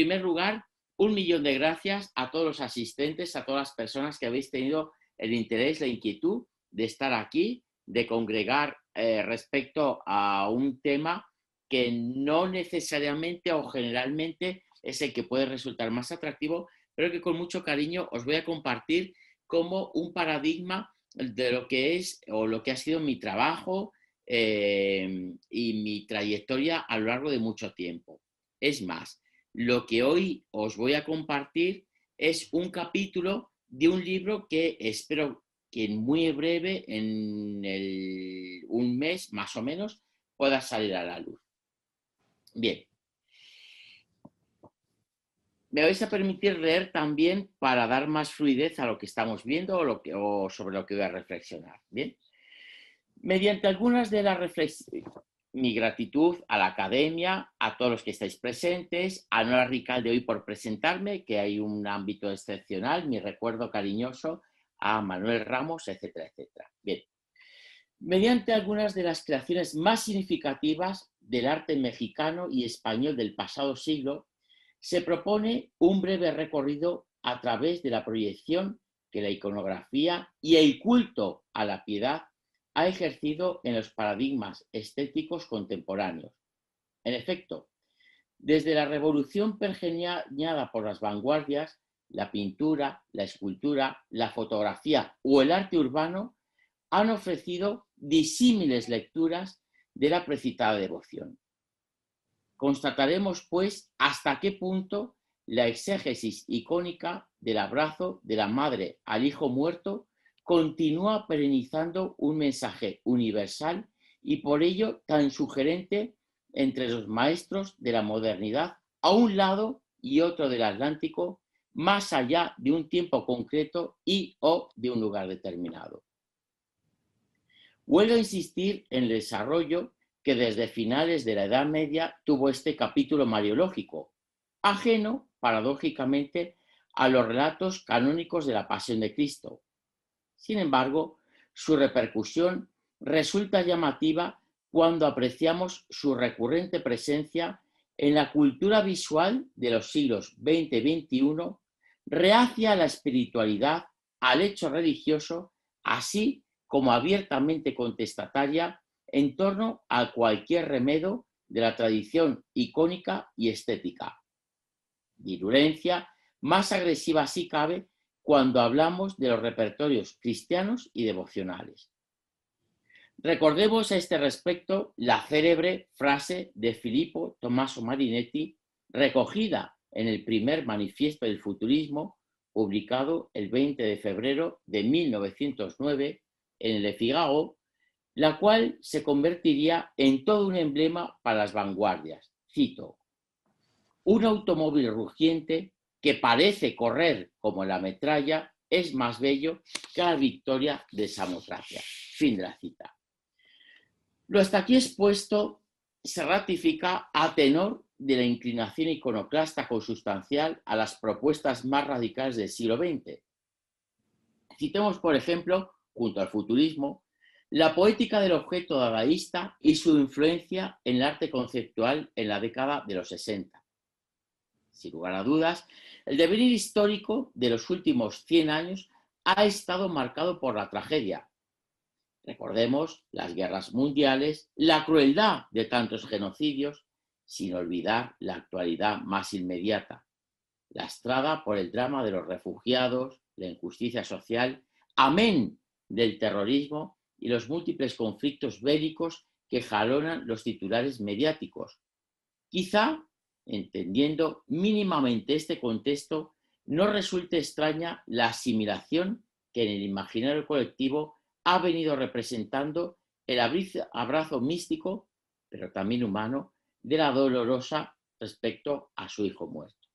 primer lugar, 1.000.000 de gracias a todos los asistentes, a todas las personas que habéis tenido el interés, la inquietud de estar aquí, de congregar respecto a un tema que no necesariamente o generalmente es el que puede resultar más atractivo, pero que con mucho cariño os voy a compartir como un paradigma de lo que es o lo que ha sido mi trabajo y mi trayectoria a lo largo de mucho tiempo. Es más, lo que hoy os voy a compartir es un capítulo de un libro que espero que en muy breve, en un mes más o menos, pueda salir a la luz. Bien. Me vais a permitir leer también para dar más fluidez a lo que estamos viendo o sobre lo que voy a reflexionar. Bien. Mediante algunas de las reflexiones, mi gratitud a la academia, a todos los que estáis presentes, a Nora Ricalde hoy por presentarme, que hay un ámbito excepcional, mi recuerdo cariñoso a Manuel Ramos, etcétera, etcétera. Bien. Mediante algunas de las creaciones más significativas del arte mexicano y español del pasado siglo, se propone un breve recorrido a través de la proyección que la iconografía y el culto a la piedad ha ejercido en los paradigmas estéticos contemporáneos. En efecto, desde la revolución pergeñada por las vanguardias, la pintura, la escultura, la fotografía o el arte urbano han ofrecido disímiles lecturas de la precitada devoción. Constataremos, pues, hasta qué punto la exégesis icónica del abrazo de la madre al hijo muerto continúa perenizando un mensaje universal y por ello tan sugerente entre los maestros de la modernidad a un lado y otro del Atlántico, más allá de un tiempo concreto y o de un lugar determinado. Vuelvo a insistir en el desarrollo que desde finales de la Edad Media tuvo este capítulo mariológico, ajeno, paradójicamente, a los relatos canónicos de la Pasión de Cristo. Sin embargo, su repercusión resulta llamativa cuando apreciamos su recurrente presencia en la cultura visual de los siglos XX y XXI, reacia a la espiritualidad, al hecho religioso, así como abiertamente contestataria en torno a cualquier remedio de la tradición icónica y estética. Virulencia más agresiva si cabe cuando hablamos de los repertorios cristianos y devocionales. Recordemos a este respecto la célebre frase de Filippo Tommaso Marinetti, recogida en el primer manifiesto del futurismo, publicado el 20 de febrero de 1909 en el Le Figaro, la cual se convertiría en todo un emblema para las vanguardias. Cito: un automóvil rugiente que parece correr como la metralla es más bello que la victoria de Samotracia. Fin de la cita. Lo hasta aquí expuesto se ratifica a tenor de la inclinación iconoclasta consustancial a las propuestas más radicales del siglo XX. Citemos, por ejemplo, junto al futurismo, la poética del objeto dadaísta y su influencia en el arte conceptual en la década de los 60. Sin lugar a dudas, el devenir histórico de los últimos 100 años ha estado marcado por la tragedia. Recordemos las guerras mundiales, la crueldad de tantos genocidios, sin olvidar la actualidad más inmediata, lastrada por el drama de los refugiados, la injusticia social, amén del terrorismo y los múltiples conflictos bélicos que jalonan los titulares mediáticos. Quizá, entendiendo mínimamente este contexto, no resulte extraña la asimilación que en el imaginario colectivo ha venido representando el abrazo místico, pero también humano, de la dolorosa respecto a su hijo muerto.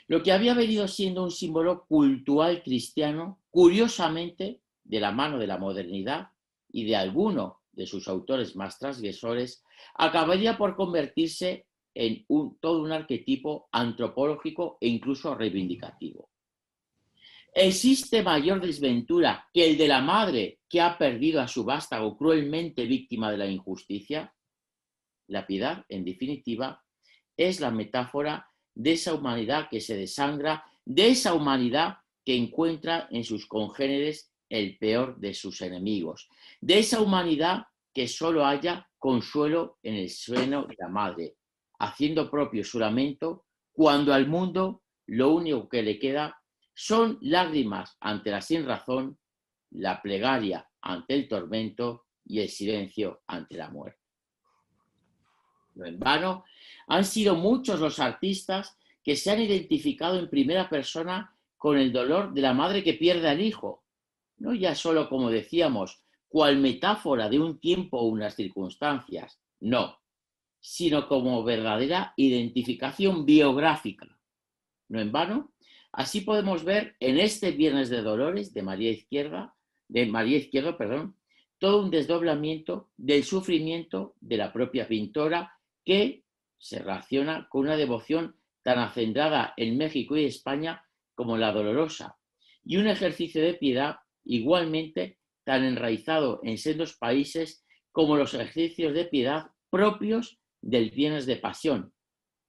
Lo que había venido siendo un símbolo cultural cristiano, curiosamente, de la mano de la modernidad y de alguno de sus autores más transgresores, acabaría por convertirse en todo un arquetipo antropológico e incluso reivindicativo. ¿Existe mayor desventura que el de la madre que ha perdido a su vástago cruelmente víctima de la injusticia? La piedad, en definitiva, es la metáfora de esa humanidad que se desangra, de esa humanidad que encuentra en sus congéneres el peor de sus enemigos, de esa humanidad que solo halla consuelo en el seno de la madre, haciendo propio su lamento cuando al mundo lo único que le queda son lágrimas ante la sinrazón, la plegaria ante el tormento y el silencio ante la muerte. No en vano, han sido muchos los artistas que se han identificado en primera persona con el dolor de la madre que pierde al hijo, no ya solo, como decíamos, cual metáfora de un tiempo o unas circunstancias, no, sino como verdadera identificación biográfica. No en vano, así podemos ver en este Viernes de Dolores de María Izquierdo, todo un desdoblamiento del sufrimiento de la propia pintora que se relaciona con una devoción tan acendrada en México y España como la dolorosa, y un ejercicio de piedad igualmente tan enraizado en sendos países como los ejercicios de piedad propios del Viernes de Pasión,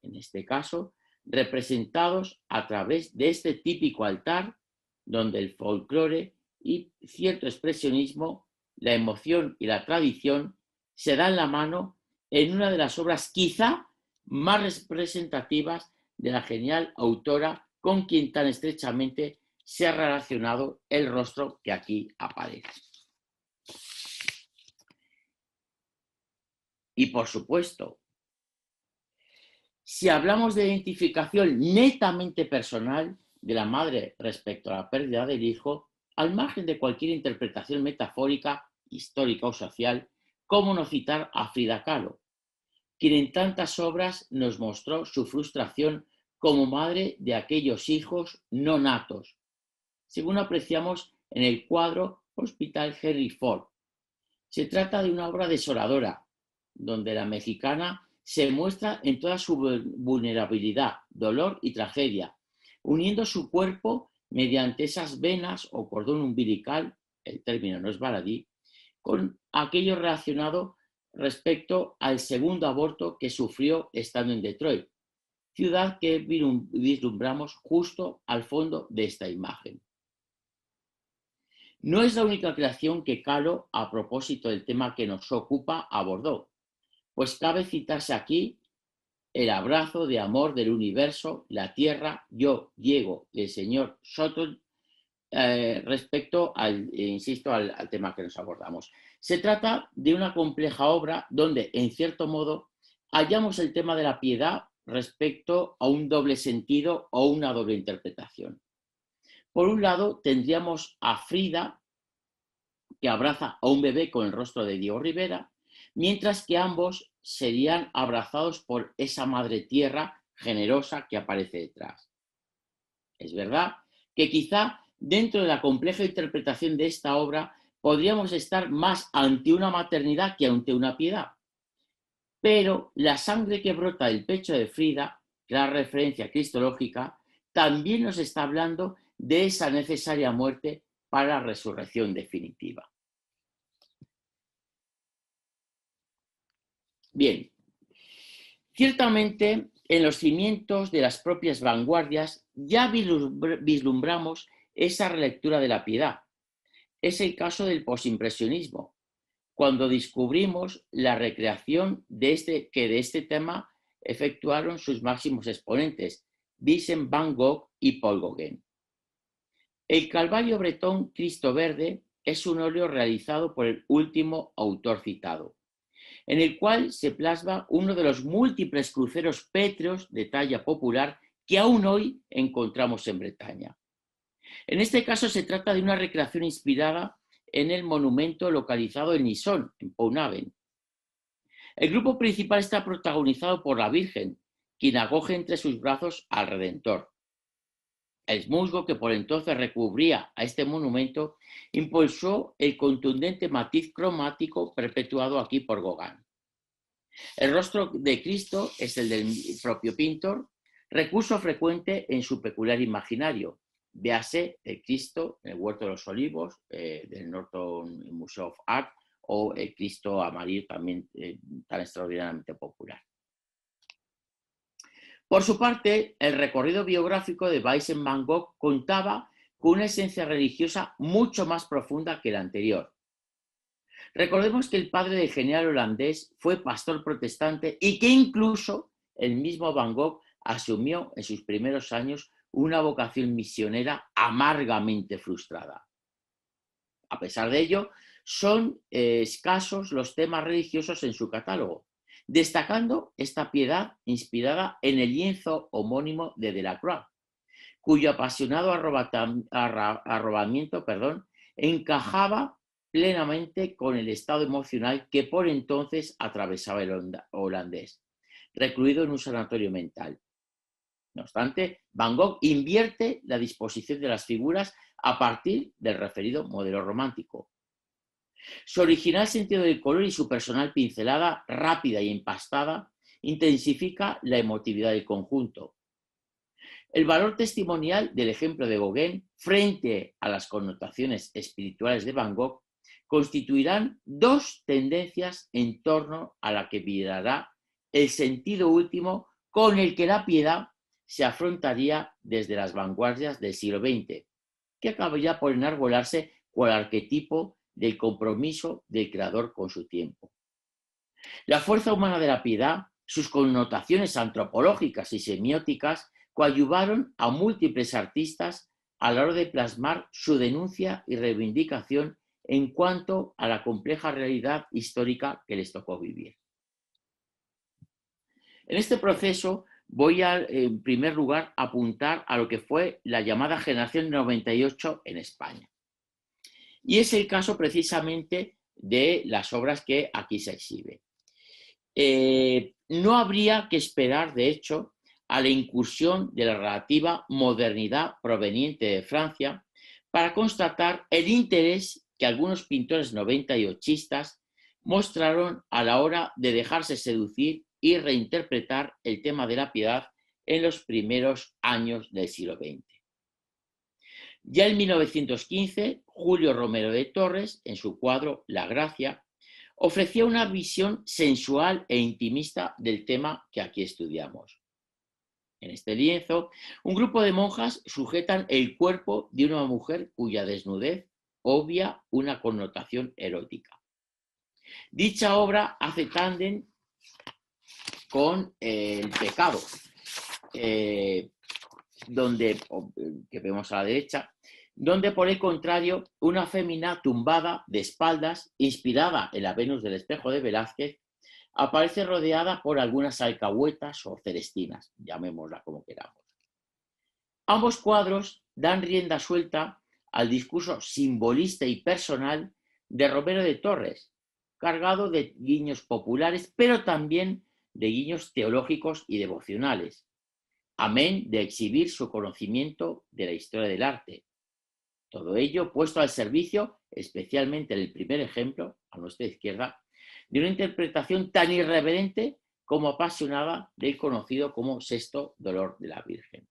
en este caso representados a través de este típico altar donde el folclore y cierto expresionismo, la emoción y la tradición se dan la mano en una de las obras quizá más representativas de la genial autora con quien tan estrechamente se ha relacionado el rostro que aquí aparece. Y por supuesto, si hablamos de identificación netamente personal de la madre respecto a la pérdida del hijo, al margen de cualquier interpretación metafórica, histórica o social, ¿cómo no citar a Frida Kahlo, quien en tantas obras nos mostró su frustración como madre de aquellos hijos no natos, según apreciamos en el cuadro Hospital Henry Ford? Se trata de una obra desoladora, donde la mexicana se muestra en toda su vulnerabilidad, dolor y tragedia, uniendo su cuerpo mediante esas venas o cordón umbilical, el término no es baladí, con aquello relacionado respecto al segundo aborto que sufrió estando en Detroit, ciudad que vislumbramos justo al fondo de esta imagen. No es la única creación que Kahlo, a propósito del tema que nos ocupa, abordó, pues cabe citarse aquí el abrazo de amor del universo, la tierra, yo, Diego y el señor Sotol, respecto al tema que nos abordamos. Se trata de una compleja obra donde, en cierto modo, hallamos el tema de la piedad respecto a un doble sentido o una doble interpretación. Por un lado, tendríamos a Frida, que abraza a un bebé con el rostro de Diego Rivera, mientras que ambos serían abrazados por esa madre tierra generosa que aparece detrás. Es verdad que quizá dentro de la compleja interpretación de esta obra podríamos estar más ante una maternidad que ante una piedad. Pero la sangre que brota del pecho de Frida, la referencia cristológica, también nos está hablando de esa necesaria muerte para la resurrección definitiva. Bien, ciertamente en los cimientos de las propias vanguardias ya vislumbramos esa relectura de la piedad. Es el caso del posimpresionismo, cuando descubrimos la recreación de este tema efectuaron sus máximos exponentes, Vincent van Gogh y Paul Gauguin. El Calvario bretón Cristo Verde es un óleo realizado por el último autor citado, en el cual se plasma uno de los múltiples cruceros pétreos de talla popular que aún hoy encontramos en Bretaña. En este caso se trata de una recreación inspirada en el monumento localizado en Isson, en Pont-Aven. El grupo principal está protagonizado por la Virgen, quien acoge entre sus brazos al Redentor. El musgo que por entonces recubría a este monumento impulsó el contundente matiz cromático perpetuado aquí por Gauguin. El rostro de Cristo es el del propio pintor, recurso frecuente en su peculiar imaginario. Véase el Cristo en el Huerto de los Olivos del Norton Museum of Art o el Cristo amarillo también tan extraordinariamente popular. Por su parte, el recorrido biográfico de Vincent van Gogh contaba con una esencia religiosa mucho más profunda que la anterior. Recordemos que el padre del genial holandés fue pastor protestante y que incluso el mismo Van Gogh asumió en sus primeros años una vocación misionera amargamente frustrada. A pesar de ello, son escasos los temas religiosos en su catálogo, destacando esta piedad inspirada en el lienzo homónimo de Delacroix, cuyo apasionado arrobamiento encajaba plenamente con el estado emocional que por entonces atravesaba el holandés, recluido en un sanatorio mental. No obstante, Van Gogh invierte la disposición de las figuras a partir del referido modelo romántico. Su original sentido del color y su personal pincelada rápida y empastada intensifica la emotividad del conjunto. El valor testimonial del ejemplo de Gauguin frente a las connotaciones espirituales de Van Gogh constituirán dos tendencias en torno a la que virará el sentido último con el que la piedad se afrontaría desde las vanguardias del siglo XX, que acabaría por enarbolarse cual arquetipo del compromiso del creador con su tiempo. La fuerza humana de la piedad, sus connotaciones antropológicas y semióticas, coadyuvaron a múltiples artistas a la hora de plasmar su denuncia y reivindicación en cuanto a la compleja realidad histórica que les tocó vivir. En este proceso voy a, en primer lugar, apuntar a lo que fue la llamada generación 98 en España. Y es el caso precisamente de las obras que aquí se exhiben. No habría que esperar, de hecho, a la incursión de la relativa modernidad proveniente de Francia para constatar el interés que algunos pintores 98istas mostraron a la hora de dejarse seducir y reinterpretar el tema de la piedad en los primeros años del siglo XX. Ya en 1915, Julio Romero de Torres, en su cuadro La Gracia, ofrecía una visión sensual e intimista del tema que aquí estudiamos. En este lienzo, un grupo de monjas sujetan el cuerpo de una mujer cuya desnudez obvia una connotación erótica. Dicha obra hace tándem con el pecado, que vemos a la derecha, donde por el contrario una fémina tumbada de espaldas, inspirada en la Venus del espejo de Velázquez, aparece rodeada por algunas alcahuetas o celestinas, llamémosla como queramos. Ambos cuadros dan rienda suelta al discurso simbolista y personal de Romero de Torres, cargado de guiños populares, pero también de guiños teológicos y devocionales, amén de exhibir su conocimiento de la historia del arte. Todo ello puesto al servicio, especialmente en el primer ejemplo, a nuestra izquierda, de una interpretación tan irreverente como apasionada del conocido como Sexto Dolor de la Virgen.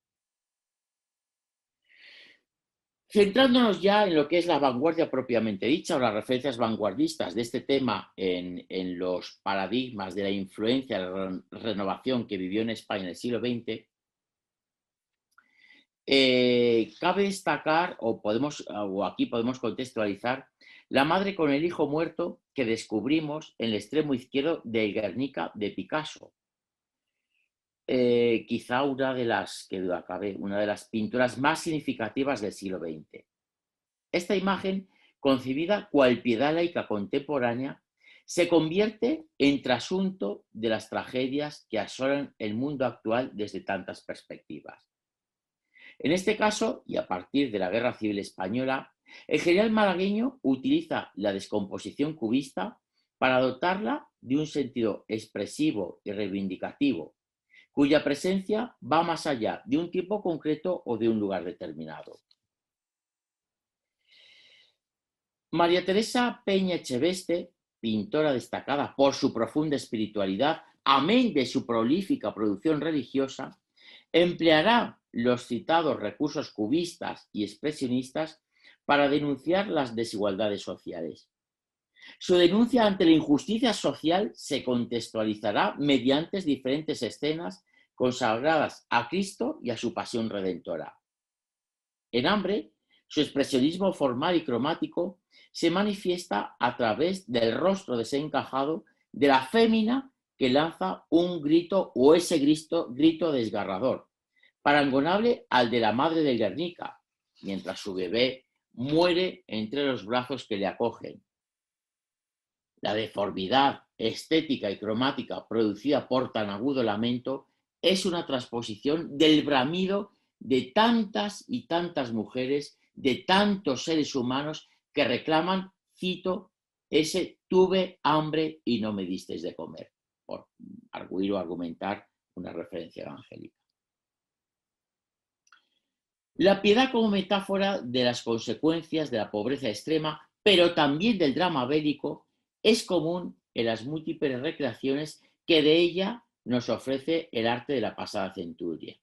Centrándonos ya en lo que es la vanguardia propiamente dicha o las referencias vanguardistas de este tema en los paradigmas de la influencia de la renovación que vivió en España en el siglo XX, cabe destacar, o aquí podemos contextualizar, La madre con el hijo muerto que descubrimos en el extremo izquierdo del Guernica de Picasso. Quizá una de las pinturas más significativas del siglo XX. Esta imagen, concebida cual piedad laica contemporánea, se convierte en trasunto de las tragedias que asolan el mundo actual desde tantas perspectivas. En este caso, y a partir de la Guerra Civil Española, el genial malagueño utiliza la descomposición cubista para dotarla de un sentido expresivo y reivindicativo, cuya presencia va más allá de un tiempo concreto o de un lugar determinado. María Teresa Peña Echeveste, pintora destacada por su profunda espiritualidad, amén de su prolífica producción religiosa, empleará los citados recursos cubistas y expresionistas para denunciar las desigualdades sociales. Su denuncia ante la injusticia social se contextualizará mediante diferentes escenas consagradas a Cristo y a su pasión redentora. En Hambre, su expresionismo formal y cromático se manifiesta a través del rostro desencajado de la fémina que lanza un grito o ese grito desgarrador, parangonable al de la madre de Guernica, mientras su bebé muere entre los brazos que le acogen. La deformidad estética y cromática producida por tan agudo lamento es una transposición del bramido de tantas y tantas mujeres, de tantos seres humanos que reclaman, cito, ese tuve hambre y no me disteis de comer, por arguir o argumentar una referencia evangélica. La piedad como metáfora de las consecuencias de la pobreza extrema, pero también del drama bélico, es común en las múltiples recreaciones que de ella nos ofrece el arte de la pasada centuria.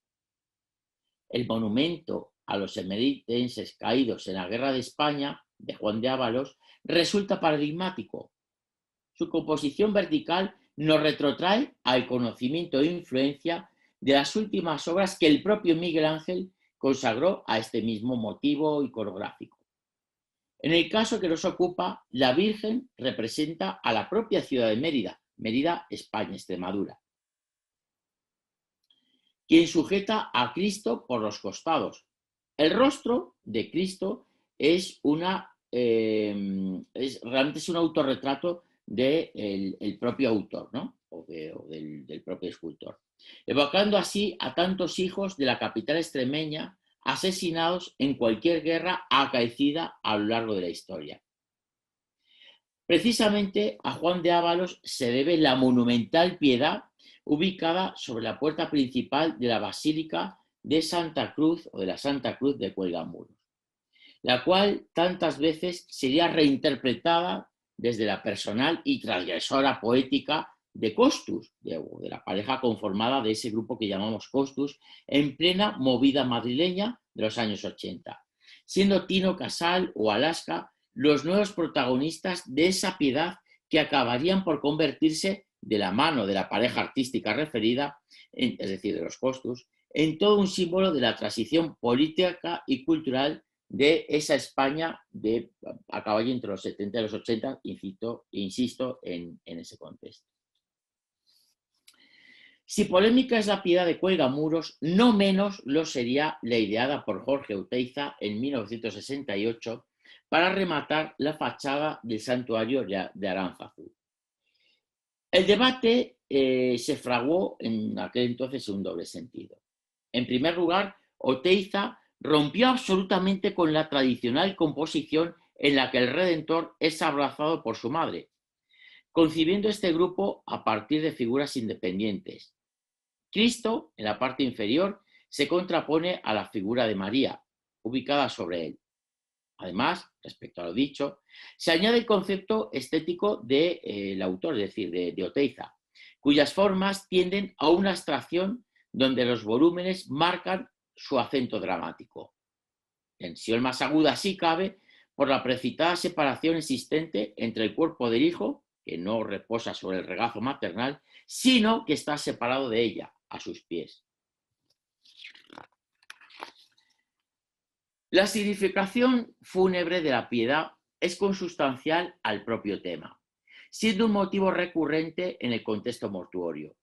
El monumento a los emeritenses caídos en la Guerra de España, de Juan de Ávalos, resulta paradigmático. Su composición vertical nos retrotrae al conocimiento e influencia de las últimas obras que el propio Miguel Ángel consagró a este mismo motivo iconográfico. En el caso que nos ocupa, la Virgen representa a la propia ciudad de Mérida, Mérida, España, Extremadura, quien sujeta a Cristo por los costados. El rostro de Cristo es realmente es un autorretrato del propio autor, ¿no? o del propio escultor, evocando así a tantos hijos de la capital extremeña asesinados en cualquier guerra acaecida a lo largo de la historia. Precisamente a Juan de Ávalos se debe la monumental piedad ubicada sobre la puerta principal de la Basílica de Santa Cruz o de la Santa Cruz de Cuelgamuros, la cual tantas veces sería reinterpretada desde la personal y transgresora poética de Costus, de la pareja conformada de ese grupo que llamamos Costus, en plena movida madrileña de los años 80, siendo Tino Casal o Alaska los nuevos protagonistas de esa piedad que acabarían por convertirse de la mano de la pareja artística referida, es decir, de los Costus, en todo un símbolo de la transición política y cultural de esa España a caballo entre los 70 y los 80, insisto en ese contexto. Si polémica es la piedad de Cuelgamuros, no menos lo sería la ideada por Jorge Oteiza en 1968 para rematar la fachada del santuario de Aránzazu. El debate se fraguó en aquel entonces en un doble sentido. En primer lugar, Oteiza rompió absolutamente con la tradicional composición en la que el Redentor es abrazado por su madre, concibiendo este grupo a partir de figuras independientes. Cristo, en la parte inferior, se contrapone a la figura de María, ubicada sobre él. Además, respecto a lo dicho, se añade el concepto estético del autor, es decir, de Oteiza, cuyas formas tienden a una abstracción donde los volúmenes marcan su acento dramático. Tensión más aguda, si cabe, por la precitada separación existente entre el cuerpo del hijo, que no reposa sobre el regazo maternal, sino que está separado de ella, a sus pies. La significación fúnebre de la piedad es consustancial al propio tema, siendo un motivo recurrente en el contexto mortuorio.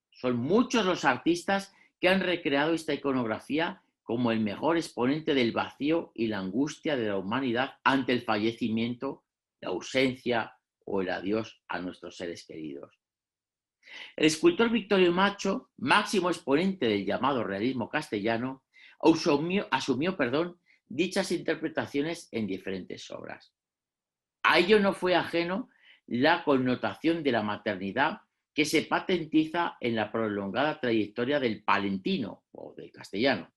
Son muchos los artistas que han recreado esta iconografía como el mejor exponente del vacío y la angustia de la humanidad ante el fallecimiento, la ausencia o el adiós a nuestros seres queridos. El escultor Victorio Macho, máximo exponente del llamado realismo castellano, asumió dichas interpretaciones en diferentes obras. A ello no fue ajeno la connotación de la maternidad que se patentiza en la prolongada trayectoria del palentino o del castellano,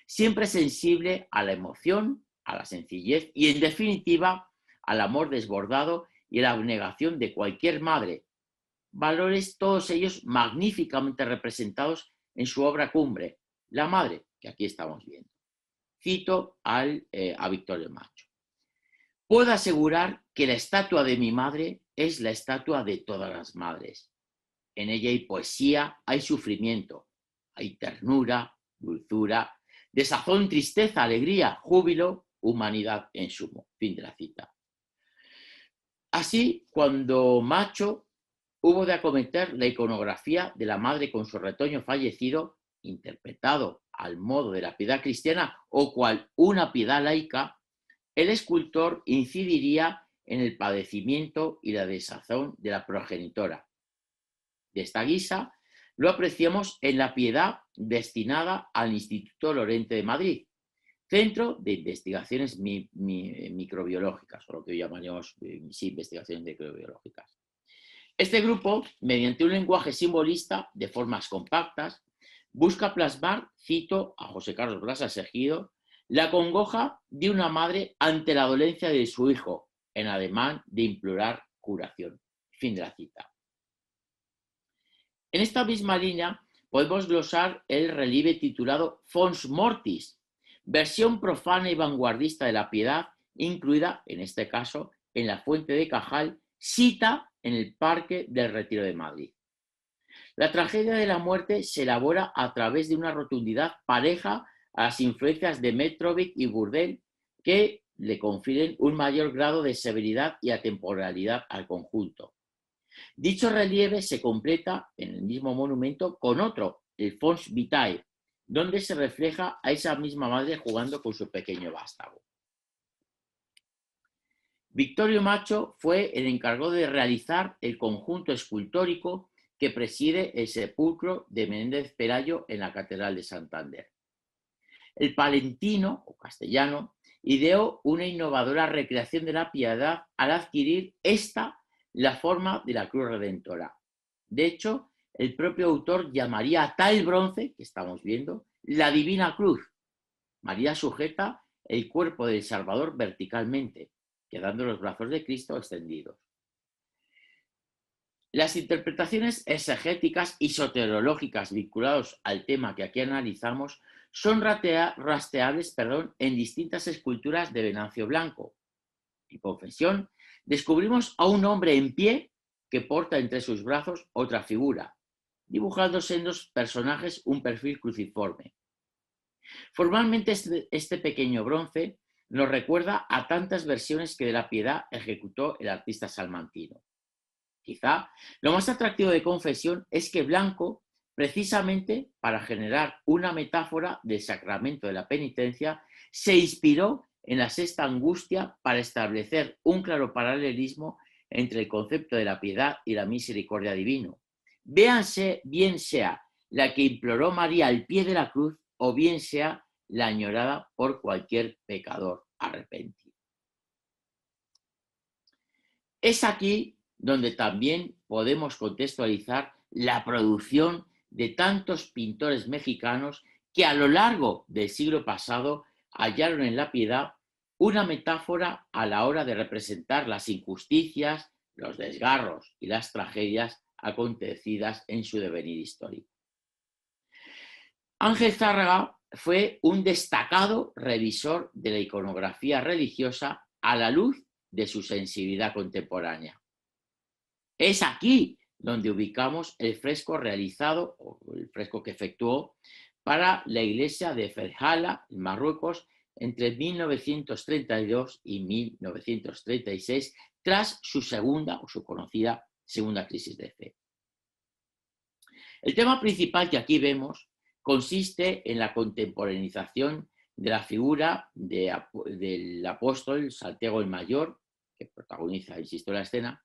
siempre sensible a la emoción, a la sencillez y, en definitiva, al amor desbordado y a la abnegación de cualquier madre, valores todos ellos magníficamente representados en su obra cumbre, La Madre, que aquí estamos viendo. Cito a Victorio Macho. Puedo asegurar que la estatua de mi madre es la estatua de todas las madres. En ella hay poesía, hay sufrimiento, Hay ternura, dulzura, desazón, tristeza, alegría, júbilo, humanidad en sumo. Fin de la cita. Así, cuando Macho hubo de acometer la iconografía de la madre con su retoño fallecido, interpretado al modo de la piedad cristiana o cual una piedad laica, el escultor incidiría en el padecimiento y la desazón de la progenitora. De esta guisa lo apreciamos en la piedad destinada al Instituto Lorente de Madrid, Centro de Investigaciones Microbiológicas, o lo que llamaríamos investigaciones microbiológicas. Este grupo, mediante un lenguaje simbolista de formas compactas, busca plasmar, cito a José Carlos Blasas Ejido, la congoja de una madre ante la dolencia de su hijo, en ademán de implorar curación. Fin de la cita. En esta misma línea podemos glosar el relieve titulado Fons Mortis, versión profana y vanguardista de la piedad, incluida, en este caso, en la Fuente de Cajal, cita en el Parque del Retiro de Madrid. La tragedia de la muerte se elabora a través de una rotundidad pareja a las influencias de Metrovic y Bourdelle, que le confieren un mayor grado de severidad y atemporalidad al conjunto. Dicho relieve se completa en el mismo monumento con otro, el Fons Vitae, donde se refleja a esa misma madre jugando con su pequeño vástago. Victorio Macho fue el encargado de realizar el conjunto escultórico que preside el sepulcro de Menéndez Pelayo en la Catedral de Santander. El palentino, o castellano, ideó una innovadora recreación de la piedad al adquirir esta la forma de la cruz redentora. De hecho, el propio autor llamaría a tal bronce, que estamos viendo, la Divina Cruz. María sujeta el cuerpo del Salvador verticalmente, quedando los brazos de Cristo extendidos. Las interpretaciones exegéticas y soteriológicas vinculadas al tema que aquí analizamos son rastreables en distintas esculturas de Venancio Blanco. En Confesión descubrimos a un hombre en pie que porta entre sus brazos otra figura, dibujándose en los personajes un perfil cruciforme. Formalmente este pequeño bronce nos recuerda a tantas versiones que de la piedad ejecutó el artista salmantino. Quizá lo más atractivo de Confesión es que Blanco, precisamente para generar una metáfora del sacramento de la penitencia, se inspiró en la sexta angustia para establecer un claro paralelismo entre el concepto de la piedad y la misericordia divino. Véanse, bien sea la que imploró María al pie de la cruz o bien sea la añorada por cualquier pecador arrepentido. Es aquí donde también podemos contextualizar la producción de tantos pintores mexicanos que a lo largo del siglo pasado hallaron en la piedad una metáfora a la hora de representar las injusticias, los desgarros y las tragedias acontecidas en su devenir histórico. Ángel Zárraga fue un destacado revisor de la iconografía religiosa a la luz de su sensibilidad contemporánea. Es aquí donde ubicamos el fresco realizado, o el fresco que efectuó para la iglesia de Ferjala, en Marruecos, entre 1932 y 1936, tras su segunda o su conocida segunda crisis de fe. El tema principal que aquí vemos consiste en la contemporaneización de la figura del apóstol Santiago el Mayor, que protagoniza, insisto, la escena,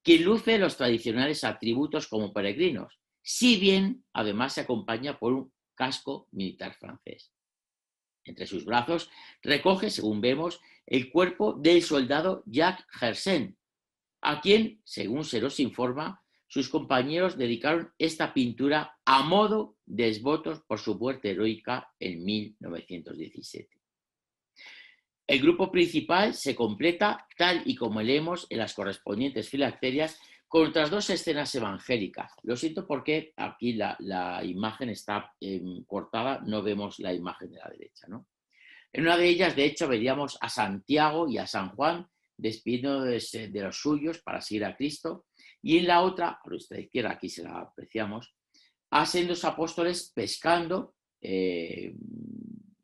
quien luce los tradicionales atributos como peregrinos, si bien además se acompaña por un casco militar francés. Entre sus brazos recoge, según vemos, el cuerpo del soldado Jacques Hersen, a quien, según se nos informa, sus compañeros dedicaron esta pintura a modo de esvotos por su muerte heroica en 1917. El grupo principal se completa, tal y como leemos en las correspondientes filacterias, con otras dos escenas evangélicas. Lo siento porque aquí la imagen está cortada, no vemos la imagen de la derecha, ¿no? En una de ellas, de hecho, veríamos a Santiago y a San Juan despidiéndose de los suyos para seguir a Cristo, y en la otra, a nuestra izquierda, aquí se la apreciamos, a sendos apóstoles pescando,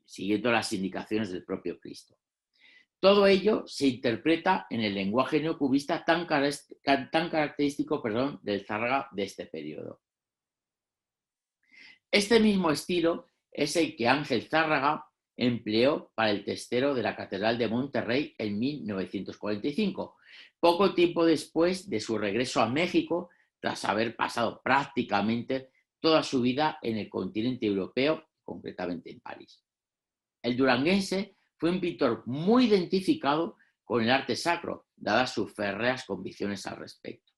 siguiendo las indicaciones del propio Cristo. Todo ello se interpreta en el lenguaje neocubista tan característico, del Zárraga de este periodo. Este mismo estilo es el que Ángel Zárraga empleó para el testero de la Catedral de Monterrey en 1945, poco tiempo después de su regreso a México, tras haber pasado prácticamente toda su vida en el continente europeo, concretamente en París. El duranguense fue un pintor muy identificado con el arte sacro, dadas sus férreas convicciones al respecto.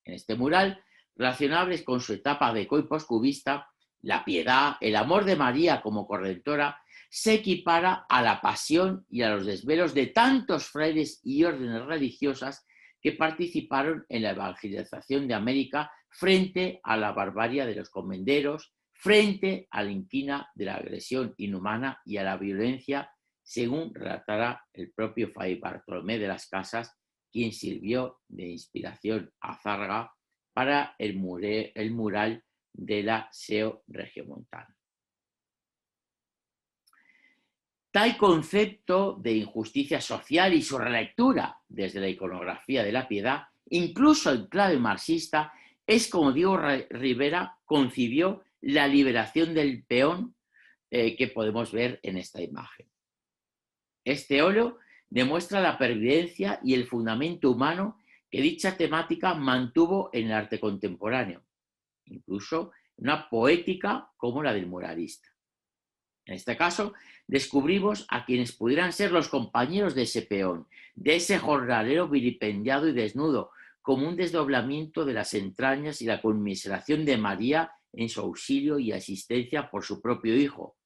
En este mural, relacionables con su etapa deco y postcubista, la piedad, el amor de María como corredentora, se equipara a la pasión y a los desvelos de tantos frailes y órdenes religiosas que participaron en la evangelización de América frente a la barbarie de los comenderos, frente a la inquina de la agresión inhumana y a la violencia, según relatara el propio Fray Bartolomé de las Casas, quien sirvió de inspiración a Zárraga para el mural de la SEO regiomontana. Tal concepto de injusticia social y su relectura desde la iconografía de la piedad, incluso en clave marxista, es como Diego Rivera concibió la liberación del peón que podemos ver en esta imagen. Este óleo demuestra la pervivencia y el fundamento humano que dicha temática mantuvo en el arte contemporáneo, incluso una poética como la del muralista. En este caso, descubrimos a quienes pudieran ser los compañeros de ese peón, de ese jornalero vilipendiado y desnudo, como un desdoblamiento de las entrañas y la conmiseración de María en su auxilio y asistencia por su propio hijo,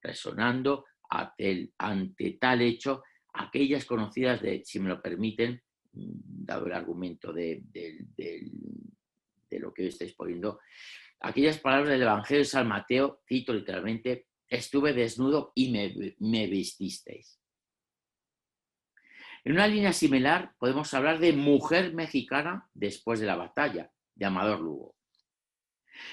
resonando ante tal hecho aquellas conocidas si me lo permiten, dado el argumento de lo que hoy estáis poniendo, aquellas palabras del Evangelio de San Mateo, cito literalmente: estuve desnudo y me vestisteis. En una línea similar podemos hablar de Mujer mexicana después de la batalla, de Amador Lugo.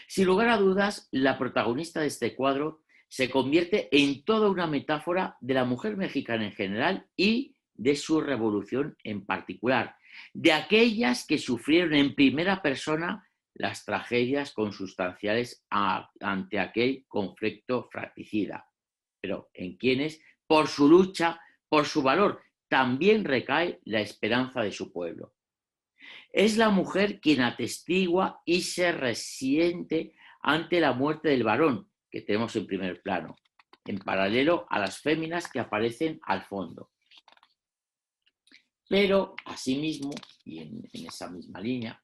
Sin lugar a dudas, la protagonista de este cuadro se convierte en toda una metáfora de la mujer mexicana en general y de su revolución en particular, de aquellas que sufrieron en primera persona las tragedias consustanciales ante aquel conflicto fratricida, pero en quienes, por su lucha, por su valor, también recae la esperanza de su pueblo. Es la mujer quien atestigua y se resiente ante la muerte del varón, que tenemos en primer plano, en paralelo a las féminas que aparecen al fondo. Pero, asimismo, y en esa misma línea,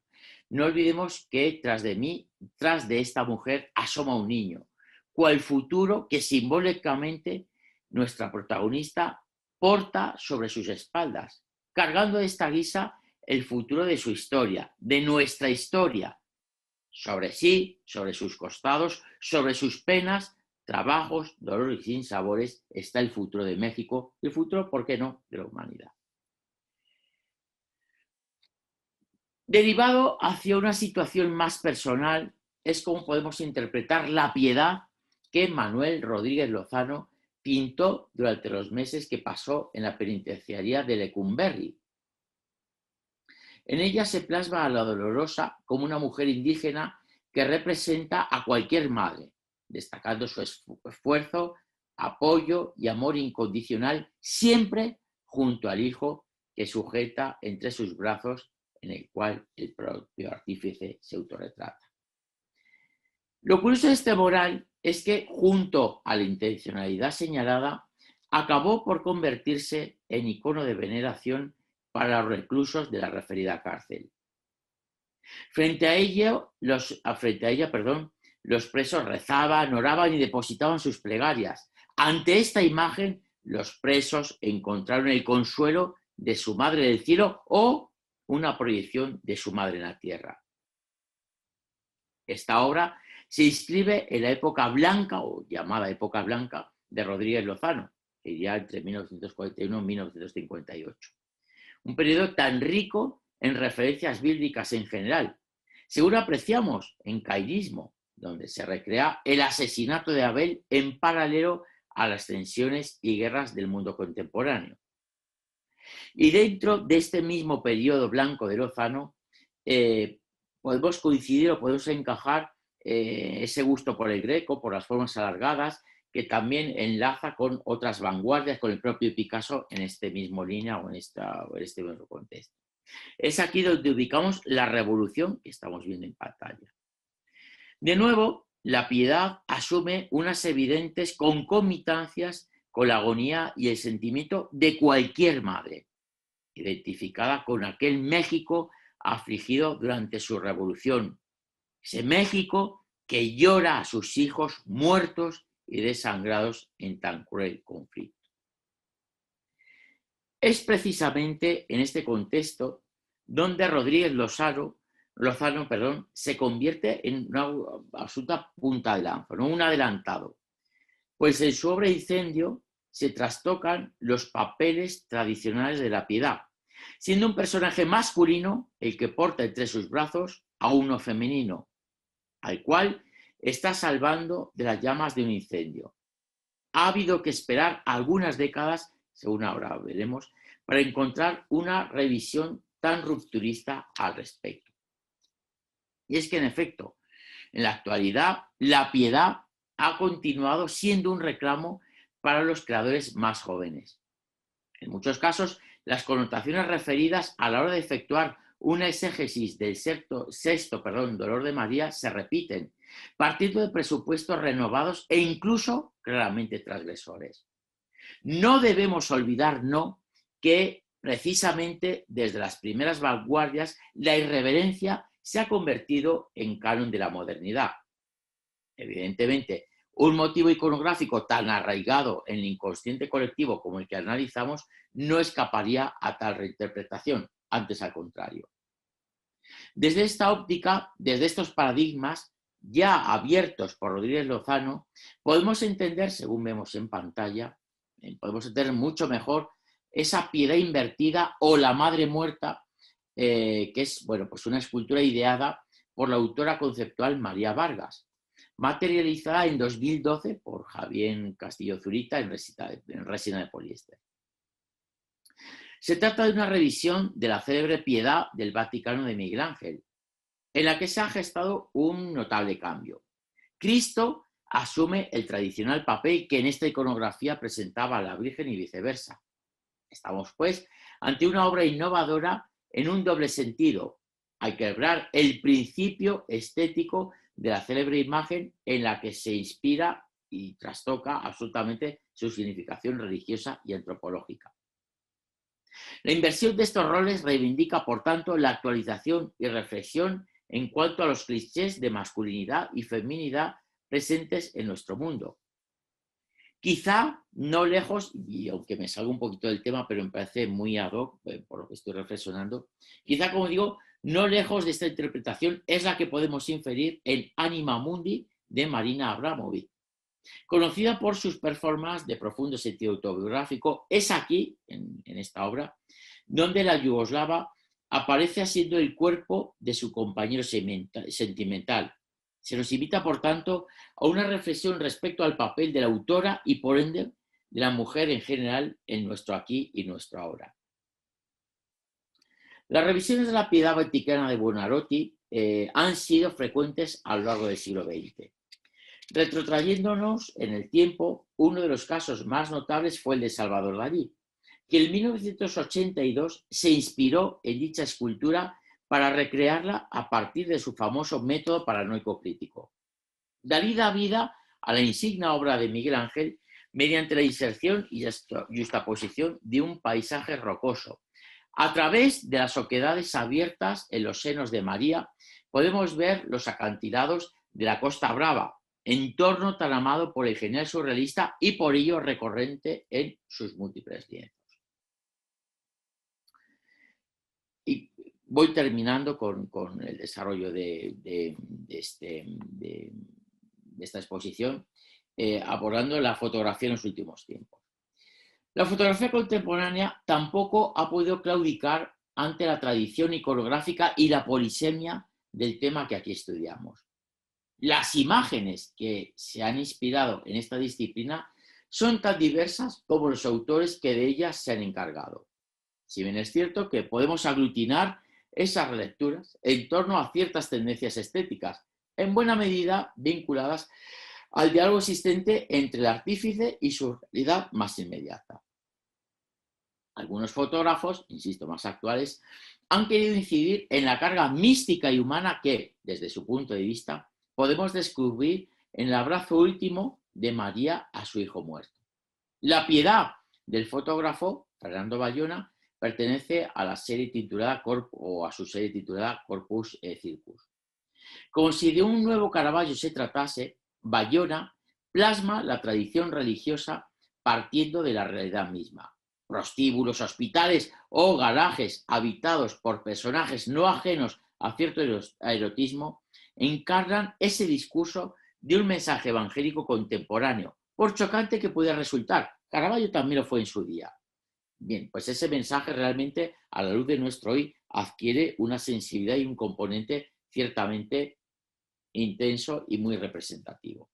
no olvidemos que tras de esta mujer, asoma un niño, cual futuro que simbólicamente nuestra protagonista porta sobre sus espaldas, cargando de esta guisa el futuro de su historia, de nuestra historia, sobre sí, sobre sus costados, sobre sus penas, trabajos, dolores y sinsabores, está el futuro de México, el futuro, ¿por qué no?, de la humanidad. Derivado hacia una situación más personal, es como podemos interpretar la piedad que Manuel Rodríguez Lozano pintó durante los meses que pasó en la penitenciaría de Lecumberri. En ella se plasma a la Dolorosa como una mujer indígena que representa a cualquier madre, destacando su esfuerzo, apoyo y amor incondicional, siempre junto al hijo que sujeta entre sus brazos, en el cual el propio artífice se autorretrata. Lo curioso de este mural es que, junto a la intencionalidad señalada, acabó por convertirse en icono de veneración para los reclusos de la referida cárcel. Frente a ella, los presos rezaban, oraban y depositaban sus plegarias. Ante esta imagen, los presos encontraron el consuelo de su madre del cielo o una proyección de su madre en la tierra. Esta obra se inscribe en la época blanca, o llamada época blanca, de Rodríguez Lozano, que iría entre 1941 y 1958. Un periodo tan rico en referencias bíblicas en general, Según apreciamos en Cairismo, donde se recrea el asesinato de Abel en paralelo a las tensiones y guerras del mundo contemporáneo. Y dentro de este mismo periodo blanco de Lozano, podemos coincidir o podemos encajar ese gusto por el Greco, por las formas alargadas, que también enlaza con otras vanguardias, con el propio Picasso en este mismo línea o en este mismo contexto. Es aquí donde ubicamos la revolución que estamos viendo en pantalla. De nuevo, la piedad asume unas evidentes concomitancias con la agonía y el sentimiento de cualquier madre, identificada con aquel México afligido durante su revolución. Ese México que llora a sus hijos muertos y desangrados en tan cruel conflicto. Es precisamente en este contexto donde Rodríguez Lozano se convierte en una absoluta punta de lanza, ¿no? Un adelantado. Pues en su obra Incendio se trastocan los papeles tradicionales de la piedad, siendo un personaje masculino el que porta entre sus brazos a uno femenino, al cual está salvando de las llamas de un incendio. Ha habido que esperar algunas décadas, según ahora veremos, para encontrar una revisión tan rupturista al respecto. Y es que, en efecto, en la actualidad, la piedad ha continuado siendo un reclamo para los creadores más jóvenes. En muchos casos, las connotaciones referidas a la hora de efectuar una exégesis del sexto dolor de María se repiten, partiendo de presupuestos renovados e incluso claramente transgresores. No debemos olvidar, que precisamente desde las primeras vanguardias la irreverencia se ha convertido en canon de la modernidad. Evidentemente, un motivo iconográfico tan arraigado en el inconsciente colectivo como el que analizamos no escaparía a tal reinterpretación, antes al contrario. Desde esta óptica, desde estos paradigmas ya abiertos por Rodríguez Lozano, podemos entender, según vemos en pantalla, podemos entender mucho mejor esa piedad invertida o la madre muerta, que es pues una escultura ideada por la autora conceptual María Vargas, materializada en 2012 por Javier Castillo Zurita en resina de poliéster. Se trata de una revisión de la célebre Piedad del Vaticano de Miguel Ángel, en la que se ha gestado un notable cambio. Cristo asume el tradicional papel que en esta iconografía presentaba a la Virgen y viceversa. Estamos, pues, ante una obra innovadora en un doble sentido, al quebrar el principio estético de la célebre imagen en la que se inspira y trastoca absolutamente su significación religiosa y antropológica. La inversión de estos roles reivindica, por tanto, la actualización y reflexión en cuanto a los clichés de masculinidad y feminidad presentes en nuestro mundo. Quizá no lejos, y aunque me salga un poquito del tema, pero me parece muy ad hoc, por lo que estoy reflexionando, quizá, como digo, no lejos de esta interpretación es la que podemos inferir en Anima Mundi de Marina Abramovic. Conocida por sus performances de profundo sentido autobiográfico, es aquí, en esta obra, donde la yugoslava aparece haciendo el cuerpo de su compañero sentimental. Se nos invita, por tanto, a una reflexión respecto al papel de la autora y, por ende, de la mujer en general en nuestro aquí y nuestro ahora. Las revisiones de la piedad vaticana de Buonarroti han sido frecuentes a lo largo del siglo XX. Retrotrayéndonos en el tiempo, uno de los casos más notables fue el de Salvador Dalí, que en 1982 se inspiró en dicha escultura para recrearla a partir de su famoso método paranoico crítico. Dalí da vida a la insignia obra de Miguel Ángel mediante la inserción y justaposición de un paisaje rocoso. A través de las oquedades abiertas en los senos de María podemos ver los acantilados de la Costa Brava, entorno tan amado por el genial surrealista y por ello recurrente en sus múltiples lienzos. Y voy terminando con el desarrollo de esta exposición, abordando la fotografía en los últimos tiempos. La fotografía contemporánea tampoco ha podido claudicar ante la tradición iconográfica y la polisemia del tema que aquí estudiamos. Las imágenes que se han inspirado en esta disciplina son tan diversas como los autores que de ellas se han encargado. Si bien es cierto que podemos aglutinar esas relecturas en torno a ciertas tendencias estéticas, en buena medida vinculadas al diálogo existente entre el artífice y su realidad más inmediata. Algunos fotógrafos, insisto, más actuales, han querido incidir en la carga mística y humana que, desde su punto de vista, podemos descubrir en el abrazo último de María a su hijo muerto. La piedad del fotógrafo Fernando Bayona pertenece a la serie titulada a su serie titulada Corpus Circus. Como si de un nuevo Caravaggio se tratase, Bayona plasma la tradición religiosa partiendo de la realidad misma. Prostíbulos, hospitales o garajes habitados por personajes no ajenos a cierto erotismo encarnan ese discurso de un mensaje evangélico contemporáneo, por chocante que pueda resultar. Caravaggio también lo fue en su día. Bien, pues ese mensaje realmente, a la luz de nuestro hoy, adquiere una sensibilidad y un componente ciertamente intenso y muy representativo.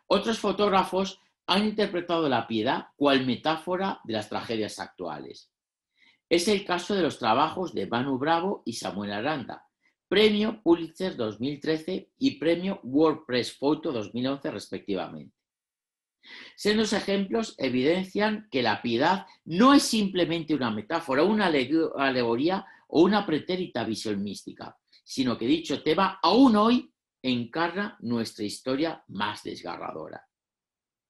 Otros fotógrafos han interpretado la piedad cual metáfora de las tragedias actuales. Es el caso de los trabajos de Manu Bravo y Samuel Aranda, Premio Pulitzer 2013 y Premio World Press Photo 2011 respectivamente. Sendos ejemplos evidencian que la piedad no es simplemente una metáfora, una alegoría o una pretérita visión mística, sino que dicho tema aún hoy encarna nuestra historia más desgarradora.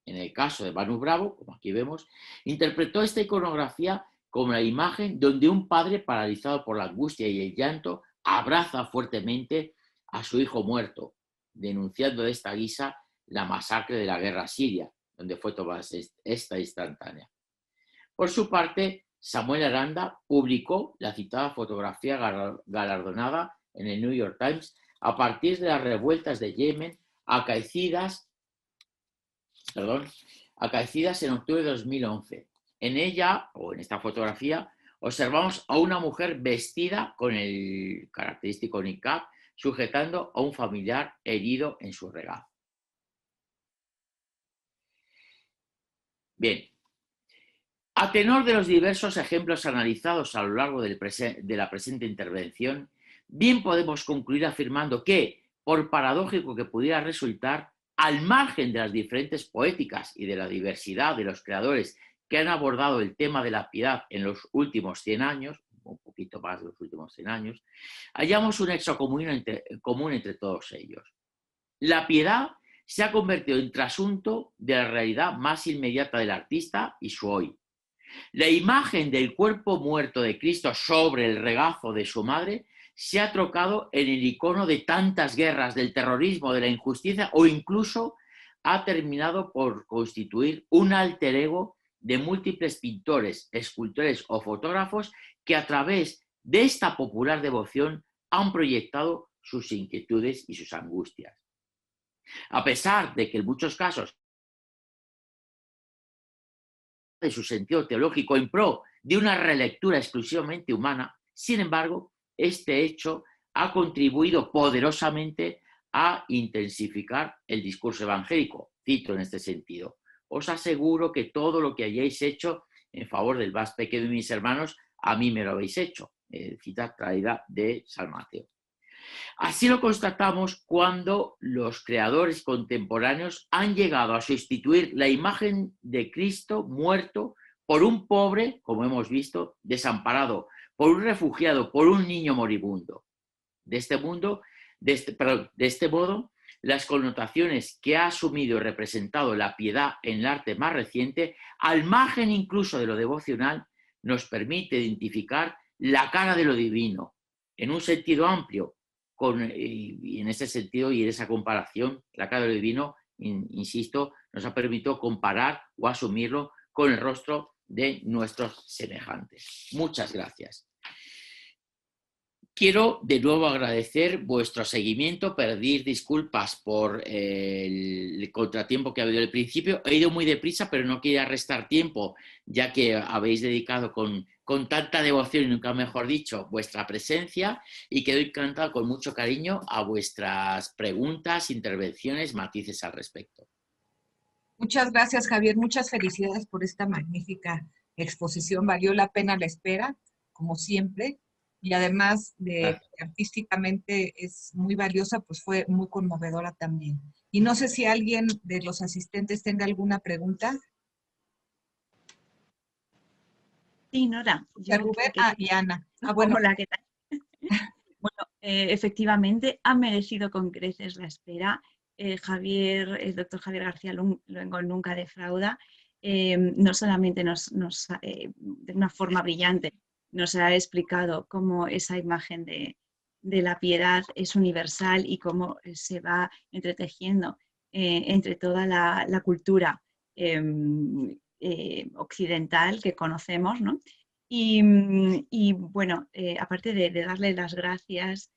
En el caso de Manu Bravo, como aquí vemos, interpretó esta iconografía como la imagen donde un padre paralizado por la angustia y el llanto abraza fuertemente a su hijo muerto, denunciando de esta guisa la masacre de la guerra siria, donde fue tomada esta instantánea. Por su parte, Samuel Aranda publicó la citada fotografía galardonada en el New York Times a partir de las revueltas de Yemen acaecidas en octubre de 2011. En ella, o en esta fotografía, observamos a una mujer vestida con el característico niqab, sujetando a un familiar herido en su regazo. Bien, a tenor de los diversos ejemplos analizados a lo largo de la presente intervención, bien podemos concluir afirmando que, por paradójico que pudiera resultar, al margen de las diferentes poéticas y de la diversidad de los creadores que han abordado el tema de la piedad en los últimos 100 años, un poquito más de los últimos 100 años, hallamos un nexo común entre todos ellos. La piedad se ha convertido en trasunto de la realidad más inmediata del artista y su hoy. La imagen del cuerpo muerto de Cristo sobre el regazo de su madre se ha trocado en el icono de tantas guerras, del terrorismo, de la injusticia, o incluso ha terminado por constituir un alter ego de múltiples pintores, escultores o fotógrafos que a través de esta popular devoción han proyectado sus inquietudes y sus angustias. A pesar de que en muchos casos de su sentido teológico en pro de una relectura exclusivamente humana, sin embargo, este hecho ha contribuido poderosamente a intensificar el discurso evangélico. Cito en este sentido: os aseguro que todo lo que hayáis hecho en favor del más pequeño de mis hermanos, a mí me lo habéis hecho. Cita traída de San Mateo. Así lo constatamos cuando los creadores contemporáneos han llegado a sustituir la imagen de Cristo muerto por un pobre, como hemos visto, desamparado, por un refugiado, por un niño moribundo. De este modo, las connotaciones que ha asumido y representado la piedad en el arte más reciente, al margen incluso de lo devocional, nos permite identificar la cara de lo divino, en un sentido amplio, y en ese sentido y en esa comparación, la cara de lo divino, insisto, nos ha permitido comparar o asumirlo con el rostro de nuestros semejantes. Muchas gracias. Quiero de nuevo agradecer vuestro seguimiento, pedir disculpas por el contratiempo que ha habido al principio. He ido muy deprisa, pero no quería restar tiempo, ya que habéis dedicado con tanta devoción, y nunca mejor dicho, vuestra presencia, y quedo encantado con mucho cariño a vuestras preguntas, intervenciones, matices al respecto. Muchas gracias, Javier. Muchas felicidades por esta magnífica exposición. Valió la pena la espera, como siempre. Y además de que artísticamente es muy valiosa, pues fue muy conmovedora también. Y no sé si alguien de los asistentes tenga alguna pregunta. Sí, Nora, yo Rubén, que y Ana. Bueno. hola, ¿qué tal? Bueno, efectivamente, ha merecido con creces la espera. Javier, el doctor Javier García Luengo nunca defrauda. No solamente de una forma brillante nos ha explicado cómo esa imagen de la piedad es universal y cómo se va entretejiendo entre toda la cultura occidental que conocemos, ¿no? Y bueno, aparte de darle las gracias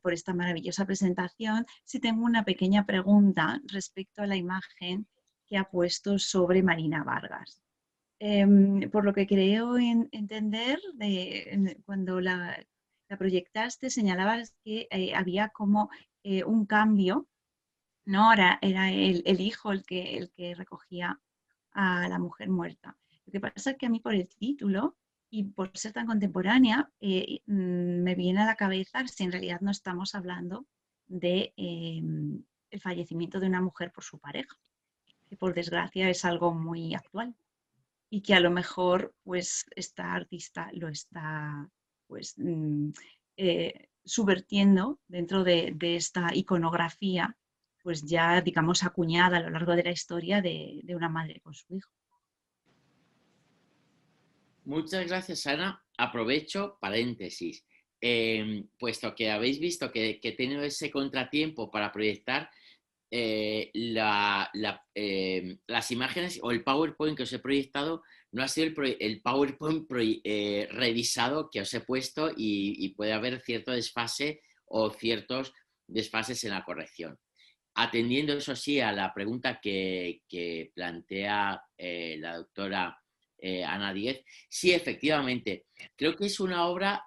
por esta maravillosa presentación, sí tengo una pequeña pregunta respecto a la imagen que ha puesto sobre Marina Vargas. Por lo que creo entender, cuando la proyectaste, señalabas que había como un cambio, ¿no? Era el hijo el que recogía a la mujer muerta. Lo que pasa es que a mí por el título y por ser tan contemporánea, me viene a la cabeza si en realidad no estamos hablando de el fallecimiento de una mujer por su pareja, que por desgracia es algo muy actual y que a lo mejor pues esta artista lo está pues subvertiendo dentro de esta iconografía pues ya digamos acuñada a lo largo de la historia de una madre con su hijo. Muchas gracias, Ana. Aprovecho, paréntesis, puesto que habéis visto que he tenido ese contratiempo para proyectar las imágenes o el PowerPoint que os he proyectado, no ha sido el PowerPoint revisado que os he puesto y puede haber cierto desfase o ciertos desfases en la corrección. Atendiendo, eso sí, a la pregunta que plantea la doctora Ana Díez, sí, efectivamente, creo que es una obra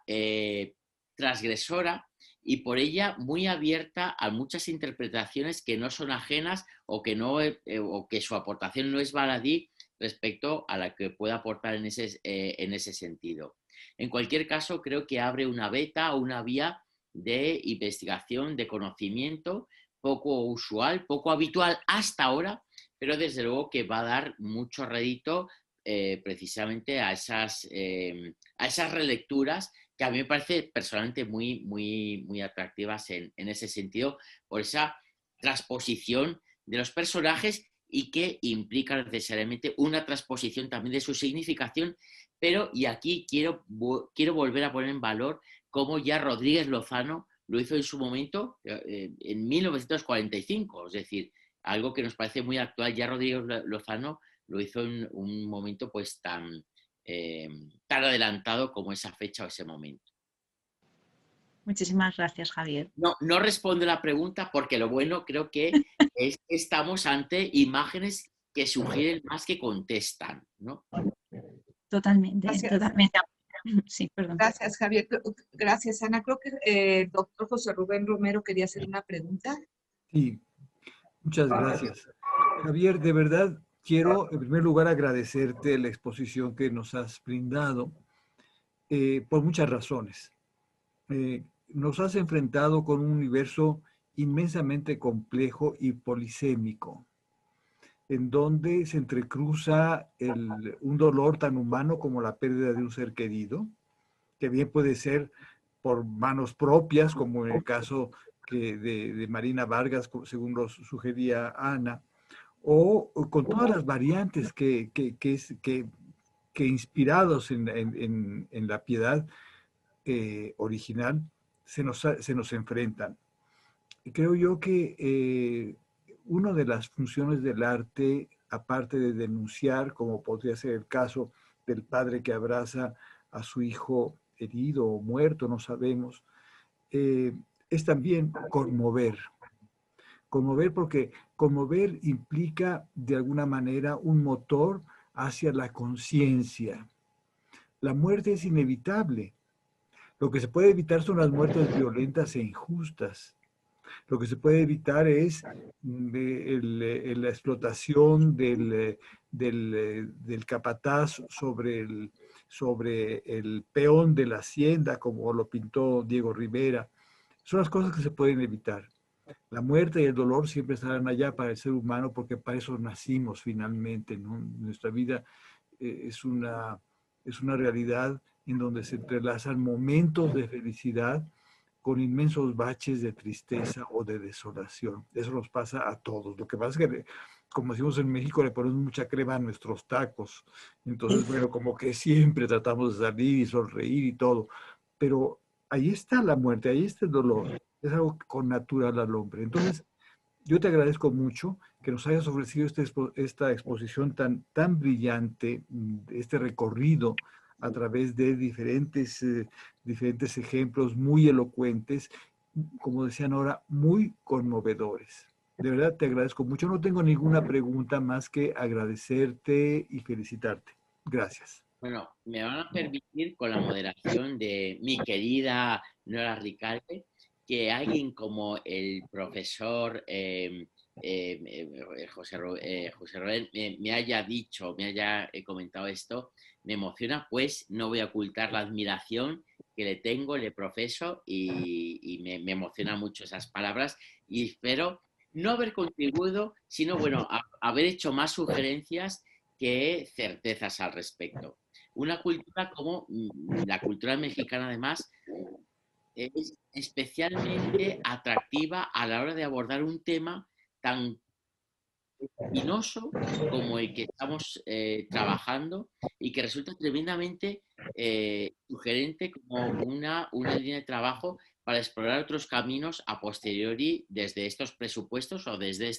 transgresora y por ella muy abierta a muchas interpretaciones que no son ajenas o que su aportación no es baladí respecto a la que pueda aportar en ese sentido. En cualquier caso, creo que abre una beta o una vía de investigación, de conocimiento poco usual, poco habitual hasta ahora, pero desde luego que va a dar mucho rédito precisamente a esas relecturas que a mí me parece personalmente muy atractivas en ese sentido, por esa transposición de los personajes y que implica necesariamente una transposición también de su significación, pero, y aquí quiero volver a poner en valor cómo ya Rodríguez Lozano lo hizo en su momento, en 1945, es decir, algo que nos parece muy actual. Ya Rodríguez Lozano lo hizo en un momento pues tan adelantado como esa fecha o ese momento. Muchísimas gracias, Javier. No respondo la pregunta porque lo bueno creo que es que estamos ante imágenes que sugieren más que contestan, ¿no? Totalmente, Gracias. totalmente. Sí, perdón. Gracias, Javier. Gracias, Ana. Creo que el doctor José Rubén Romero quería hacer una pregunta. Sí, muchas gracias. Javier, de verdad quiero en primer lugar agradecerte la exposición que nos has brindado por muchas razones. Nos has enfrentado con un universo inmensamente complejo y polisémico, en donde se entrecruza un dolor tan humano como la pérdida de un ser querido, que bien puede ser por manos propias, como en el caso de Marina Vargas, según lo sugería Ana, o con todas las variantes que inspirados en la piedad original se nos enfrentan. Y creo yo que una de las funciones del arte, aparte de denunciar, como podría ser el caso del padre que abraza a su hijo herido o muerto, no sabemos, es también conmover. Conmover porque conmover implica de alguna manera un motor hacia la conciencia. La muerte es inevitable. Lo que se puede evitar son las muertes violentas e injustas. Lo que se puede evitar es la explotación del capataz sobre el peón de la hacienda, como lo pintó Diego Rivera. Son las cosas que se pueden evitar. La muerte y el dolor siempre estarán allá para el ser humano porque para eso nacimos finalmente, ¿no? Nuestra vida es una realidad en donde se entrelazan momentos de felicidad con inmensos baches de tristeza o de desolación. Eso nos pasa a todos. Lo que pasa es que, como decimos en México, le ponemos mucha crema a nuestros tacos. Entonces, bueno, como que siempre tratamos de salir y sonreír y todo. Pero ahí está la muerte, ahí está el dolor. Es algo connatural al hombre. Entonces, yo te agradezco mucho que nos hayas ofrecido esta exposición tan brillante, este recorrido a través de diferentes ejemplos muy elocuentes, como decían ahora, muy conmovedores. De verdad te agradezco mucho. No tengo ninguna pregunta más que agradecerte y felicitarte. Gracias. Bueno, me van a permitir, con la moderación de mi querida Nora Ricalde, que alguien como el profesor José Rubén me haya dicho, me haya comentado esto, me emociona, pues no voy a ocultar la admiración que le tengo, le profeso y me emociona mucho esas palabras y espero no haber contribuido, sino bueno, haber hecho más sugerencias que certezas al respecto. Una cultura como la cultura mexicana, además, es especialmente atractiva a la hora de abordar un tema tan espinoso como el que estamos trabajando y que resulta tremendamente sugerente como una línea de trabajo para explorar otros caminos a posteriori desde estos presupuestos o desde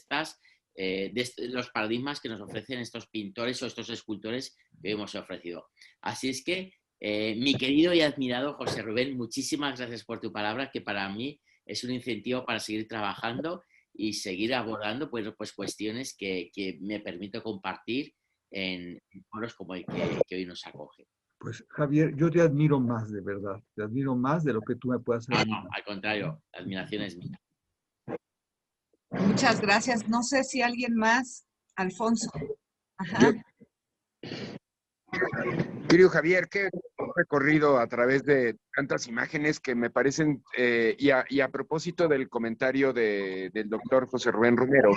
los paradigmas que nos ofrecen estos pintores o estos escultores que hemos ofrecido. Así es que, mi querido y admirado José Rubén, muchísimas gracias por tu palabra, que para mí es un incentivo para seguir trabajando y seguir abordando pues cuestiones que me permito compartir en foros como el que hoy nos acoge. Pues Javier, yo te admiro más, de verdad. Te admiro más de lo que tú me puedas No, admirar. al contrario, la admiración es mía. Muchas gracias. No sé si alguien más, Alfonso. Ajá. Querido Javier, qué recorrido a través de tantas imágenes que me parecen, y a propósito del comentario del doctor José Rubén Romero,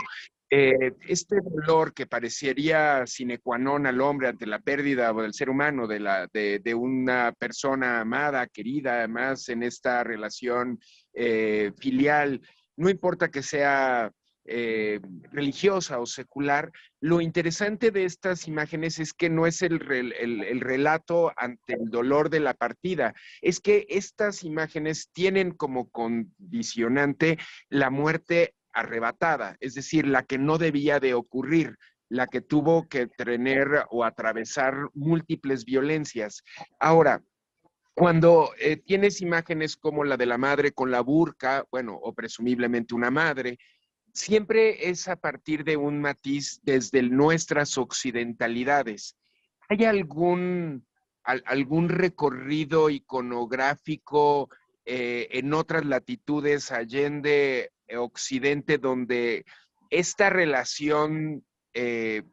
este dolor que parecería sine qua non al hombre ante la pérdida del ser humano, de una persona amada, querida, además en esta relación filial, no importa que sea religiosa o secular, lo interesante de estas imágenes es que no es el relato ante el dolor de la partida, es que estas imágenes tienen como condicionante la muerte arrebatada, es decir, la que no debía de ocurrir, la que tuvo que tener o atravesar múltiples violencias. Ahora, cuando tienes imágenes como la de la madre con la burka, bueno, o presumiblemente una madre, siempre es a partir de un matiz desde nuestras occidentalidades. ¿Hay algún recorrido iconográfico en otras latitudes allende Occidente donde esta relación de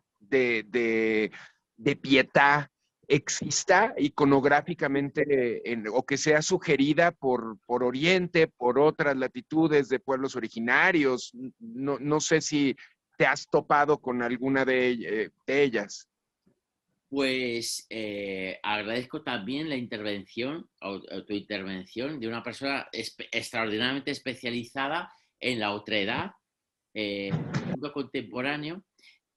pietad exista iconográficamente o que sea sugerida por Oriente, por otras latitudes de pueblos originarios? No sé si te has topado con alguna de ellas. Pues agradezco también la intervención o tu intervención de una persona extraordinariamente especializada en la otredad, en el mundo contemporáneo.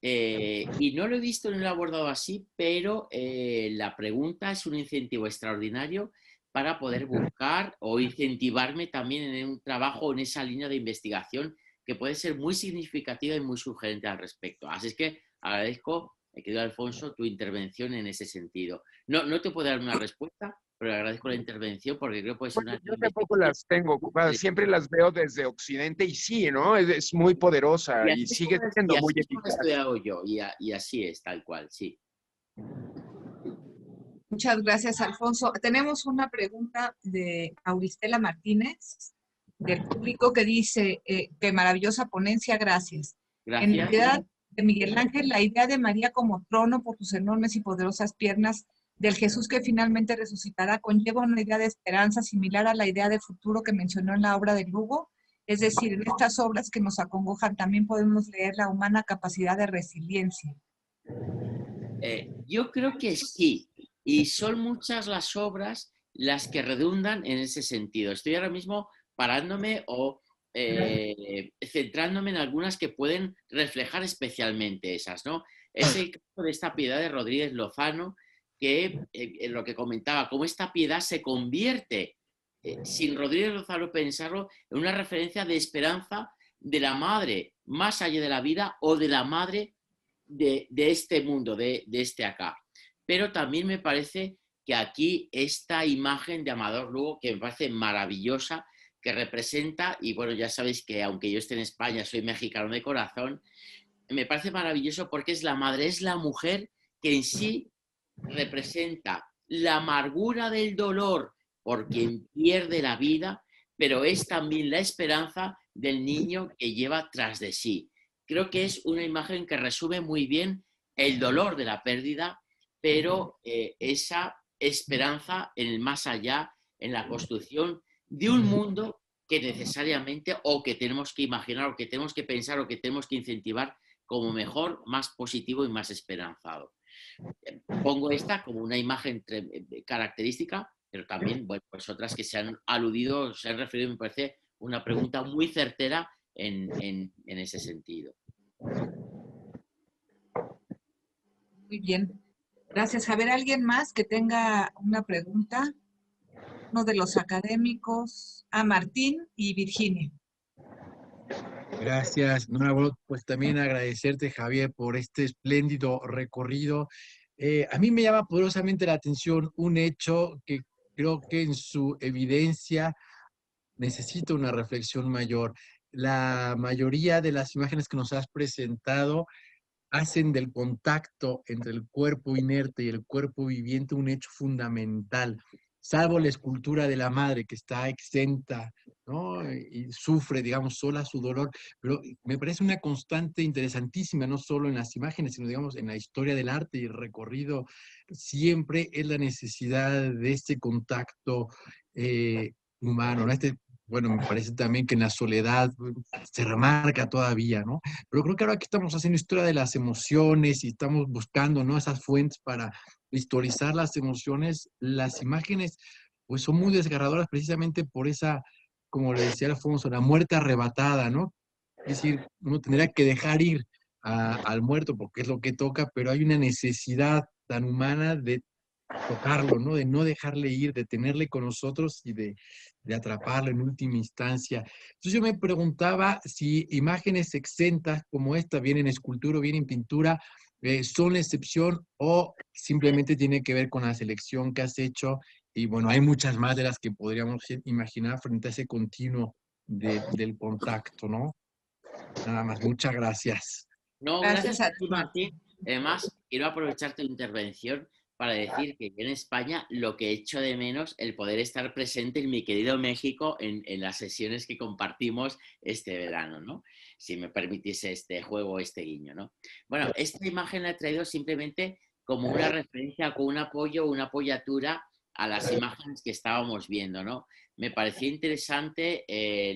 Y no lo he visto ni lo he abordado así, pero la pregunta es un incentivo extraordinario para poder buscar o incentivarme también en un trabajo en esa línea de investigación que puede ser muy significativa y muy sugerente al respecto. Así es que agradezco, querido Alfonso, tu intervención en ese sentido. No te puedo dar una respuesta, pero agradezco la intervención porque creo que puede ser Bueno, una yo tampoco las tengo ocupadas, siempre las veo desde Occidente y sí, ¿no? Es muy poderosa y sigue siendo muy así es como he eficaz. estudiado yo, y así es, tal cual, sí. Muchas gracias, Alfonso. Tenemos una pregunta de Auristela Martínez, del público, que dice, qué maravillosa ponencia, gracias. En la Gracias. piedad de Miguel Ángel, la idea de María como trono por sus enormes y poderosas piernas, del Jesús que finalmente resucitará, conlleva una idea de esperanza similar a la idea de futuro que mencionó en la obra de Lugo. Es decir, en estas obras que nos acongojan también podemos leer la humana capacidad de resiliencia. Yo creo que sí, y son muchas las obras las que redundan en ese sentido. Estoy ahora mismo parándome o centrándome en algunas que pueden reflejar especialmente esas, ¿no? Es el caso de esta piedad de Rodríguez Lozano, que en lo que comentaba, cómo esta piedad se convierte, sin Rodríguez Lozano pensarlo, en una referencia de esperanza de la madre más allá de la vida o de la madre de este mundo, de este acá. Pero también me parece que aquí esta imagen de Amador Lugo, que me parece maravillosa, que representa, y bueno, ya sabéis que aunque yo esté en España, soy mexicano de corazón, me parece maravilloso porque es la madre, es la mujer que en sí representa la amargura del dolor por quien pierde la vida, pero es también la esperanza del niño que lleva tras de sí. Creo que es una imagen que resume muy bien el dolor de la pérdida, pero esa esperanza en el más allá, en la construcción de un mundo que necesariamente o que tenemos que imaginar o que tenemos que pensar o que tenemos que incentivar como mejor, más positivo y más esperanzado. Pongo esta como una imagen característica, pero también, bueno, pues otras que se han aludido, se han referido, me parece una pregunta muy certera en ese sentido. Muy bien. Gracias. A ver, ¿alguien más que tenga una pregunta? Uno de los académicos, a Martín y Virginia. Gracias. No, bueno, pues también agradecerte, Javier, por este espléndido recorrido. A mí me llama poderosamente la atención un hecho que creo que en su evidencia necesita una reflexión mayor. La mayoría de las imágenes que nos has presentado hacen del contacto entre el cuerpo inerte y el cuerpo viviente un hecho fundamental, salvo la escultura de la madre que está exenta, ¿no? Y sufre, digamos, sola su dolor, pero me parece una constante interesantísima, no solo en las imágenes, sino, digamos, en la historia del arte y el recorrido, siempre es la necesidad de este contacto humano, ¿no? Bueno, me parece también que en la soledad se remarca todavía, ¿no? Pero creo que ahora que estamos haciendo historia de las emociones y estamos buscando, ¿no?, esas fuentes para historizar las emociones, las imágenes pues son muy desgarradoras precisamente por esa, como le decía Alfonso, la muerte arrebatada, ¿no? Es decir, uno tendría que dejar ir al muerto porque es lo que toca, pero hay una necesidad tan humana de tocarlo, ¿no? De no dejarle ir, de tenerle con nosotros y de atraparlo en última instancia. Entonces yo me preguntaba si imágenes exentas como esta, bien en escultura o bien en pintura, son la excepción o simplemente tiene que ver con la selección que has hecho. Y bueno, hay muchas más de las que podríamos imaginar frente a ese continuo del contacto, ¿no? Nada más, muchas gracias. No, Gracias gracias a a ti, ti, Martín. Martín. Además, quiero aprovechar tu intervención para decir que yo en España lo que echo de menos el poder estar presente en mi querido México en las sesiones que compartimos este verano, ¿no? Si me permitiese este juego, este guiño, ¿no? Bueno, esta imagen la he traído simplemente como una referencia, con un apoyo, una apoyatura a las imágenes que estábamos viendo, ¿no? Me parecía interesante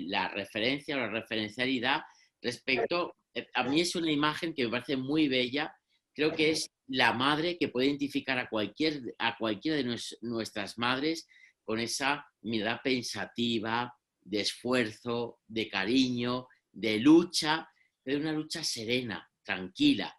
la referencia, la referencialidad respecto, a mí es una imagen que me parece muy bella, creo que es la madre que puede identificar a cualquiera de nuestras madres con esa mirada pensativa, de esfuerzo, de cariño, de lucha, pero una lucha serena, tranquila,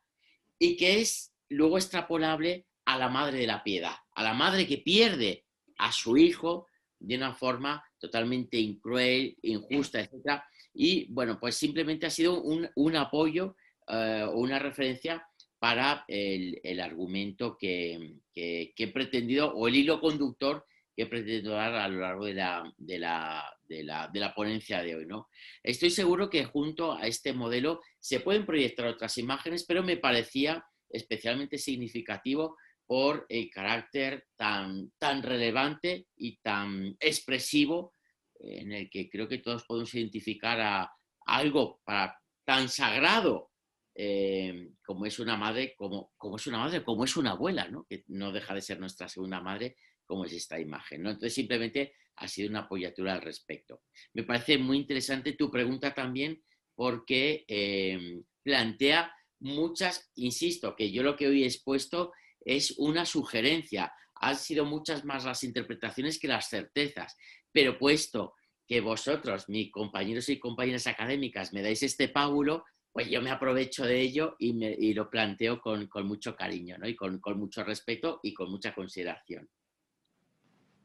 y que es luego extrapolable a la madre de la piedad, a la madre que pierde a su hijo de una forma totalmente cruel, injusta, etc. Y bueno, pues simplemente ha sido un apoyo o una referencia para el argumento que he pretendido, o el hilo conductor que pretendo dar a lo largo de la ponencia de hoy, ¿no? Estoy seguro que junto a este modelo se pueden proyectar otras imágenes, pero me parecía especialmente significativo por el carácter tan relevante y tan expresivo, en el que creo que todos podemos identificar a algo tan sagrado como es una madre, como es una abuela, ¿no? Que no deja de ser nuestra segunda madre, como es esta imagen, ¿no? Entonces simplemente ha sido una apoyatura al respecto. Me parece muy interesante tu pregunta también, porque plantea muchas, insisto, que yo lo que hoy he expuesto es una sugerencia. Han sido muchas más las interpretaciones que las certezas, pero puesto que vosotros, mis compañeros y compañeras académicas, me dais este pábulo, pues yo me aprovecho de ello y lo planteo con mucho cariño, ¿no? Y con mucho respeto y con mucha consideración.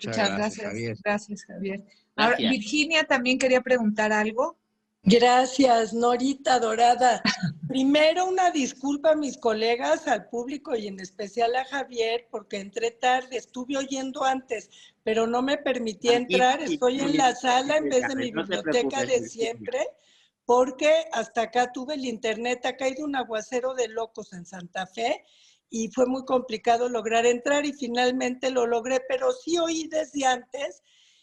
Muchas gracias, Javier. gracias, Javier. Gracias. Ahora, Virginia también quería preguntar algo. Gracias, Norita Dorada. Primero, una disculpa a mis colegas, al público y en especial a Javier, porque entré tarde, estuve oyendo antes, pero no me permití entrar. Estoy en la sala en vez de mi biblioteca de siempre, porque hasta acá tuve el internet, ha caído un aguacero de locos en Santa Fe y fue muy complicado lograr entrar y finalmente lo logré, pero sí oí desde antes.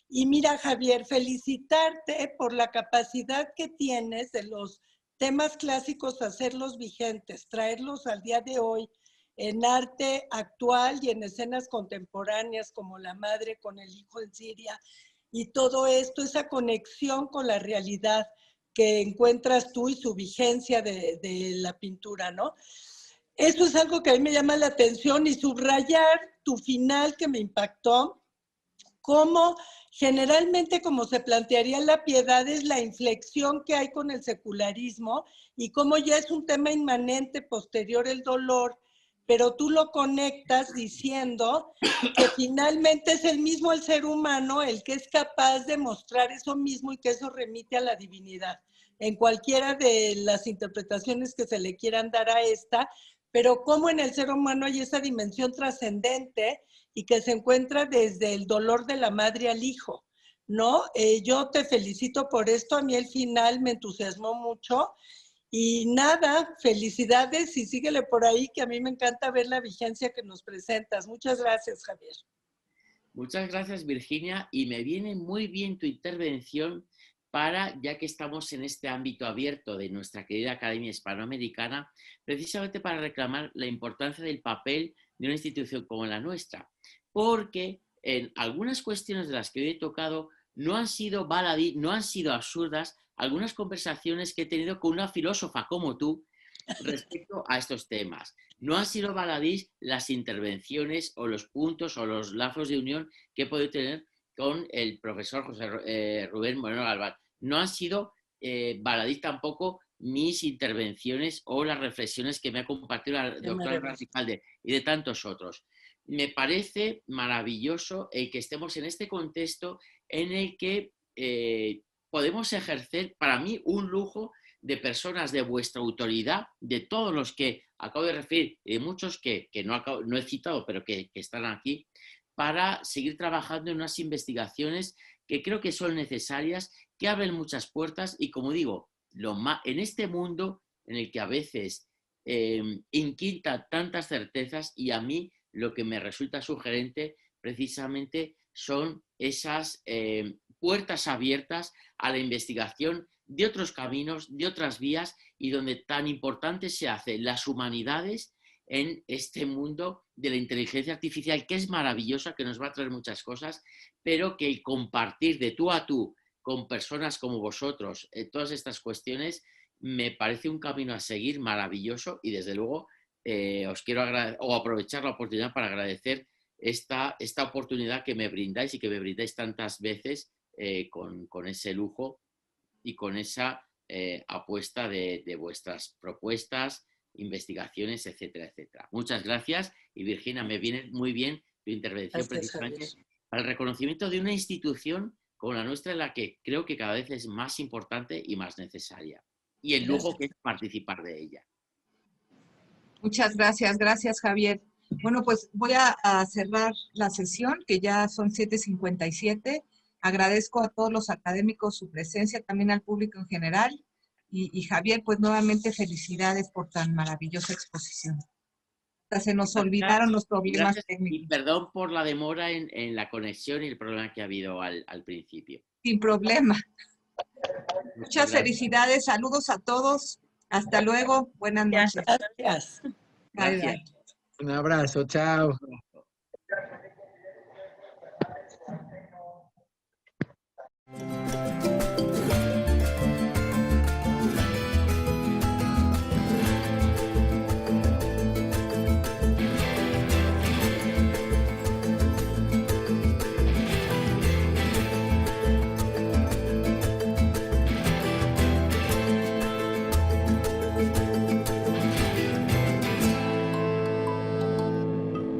Y mira, Javier, felicitarte por la capacidad que tienes de los temas clásicos, hacerlos vigentes, traerlos al día de hoy en arte actual y en escenas contemporáneas como La madre con el hijo en Siria y todo esto, esa conexión con la realidad que encuentras tú y su vigencia de la pintura, ¿no? Eso es algo que a mí me llama la atención y subrayar tu final que me impactó, cómo generalmente como se plantearía la piedad es la inflexión que hay con el secularismo y cómo ya es un tema inmanente posterior el dolor, pero tú lo conectas diciendo que finalmente es el mismo el ser humano el que es capaz de mostrar eso mismo y que eso remite a la divinidad, en cualquiera de las interpretaciones que se le quieran dar a esta, pero cómo en el ser humano hay esa dimensión trascendente y que se encuentra desde el dolor de la madre al hijo, ¿no? Yo te felicito por esto, a mí el final me entusiasmó mucho y nada, felicidades y síguele por ahí, que a mí me encanta ver la vigencia que nos presentas. Muchas gracias, Javier. Muchas gracias, Virginia, y me viene muy bien tu intervención para, ya que estamos en este ámbito abierto de nuestra querida Academia Hispanoamericana, precisamente para reclamar la importancia del papel de una institución como la nuestra, porque en algunas cuestiones de las que hoy he tocado no han sido baladí, no han sido absurdas algunas conversaciones que he tenido con una filósofa como tú respecto a estos temas. No han sido baladís las intervenciones o los puntos o los lazos de unión que he podido tener con el profesor Rubén Moreno Galván. No han sido baladís tampoco mis intervenciones o las reflexiones que me ha compartido la doctora Rasicalde y de tantos otros. Me parece maravilloso el que estemos en este contexto en el que podemos ejercer, para mí, un lujo de personas de vuestra autoridad, de todos los que acabo de referir, y de muchos que no he citado, pero que están aquí, para seguir trabajando en unas investigaciones que creo que son necesarias, que abren muchas puertas y, como digo, en este mundo en el que a veces inquinta tantas certezas, y a mí lo que me resulta sugerente precisamente son esas puertas abiertas a la investigación de otros caminos, de otras vías, y donde tan importante se hacen las humanidades en este mundo de la inteligencia artificial, que es maravillosa, que nos va a traer muchas cosas, pero que el compartir de tú a tú con personas como vosotros todas estas cuestiones me parece un camino a seguir maravilloso, y desde luego os quiero aprovechar la oportunidad para agradecer esta oportunidad que me brindáis y que me brindáis tantas veces con ese lujo y con esa apuesta de vuestras propuestas, investigaciones, etcétera, etcétera. Muchas gracias, y Virginia, me viene muy bien tu intervención precisamente para el reconocimiento de una institución como la nuestra, en la que creo que cada vez es más importante y más necesaria, y el lujo que es participar de ella. Muchas gracias, gracias, Javier. Bueno, pues voy a cerrar la sesión, que ya son 7:57. Agradezco a todos los académicos su presencia, también al público en general. Y Javier, pues nuevamente felicidades por tan maravillosa exposición. Hasta se nos olvidaron los problemas Gracias, técnicos. y perdón por la demora en la conexión y el problema que ha habido al principio. Sin problema. gracias. Muchas felicidades, saludos a todos. Hasta luego, buenas noches. Gracias. Bye, bye. Gracias. Un abrazo, chao.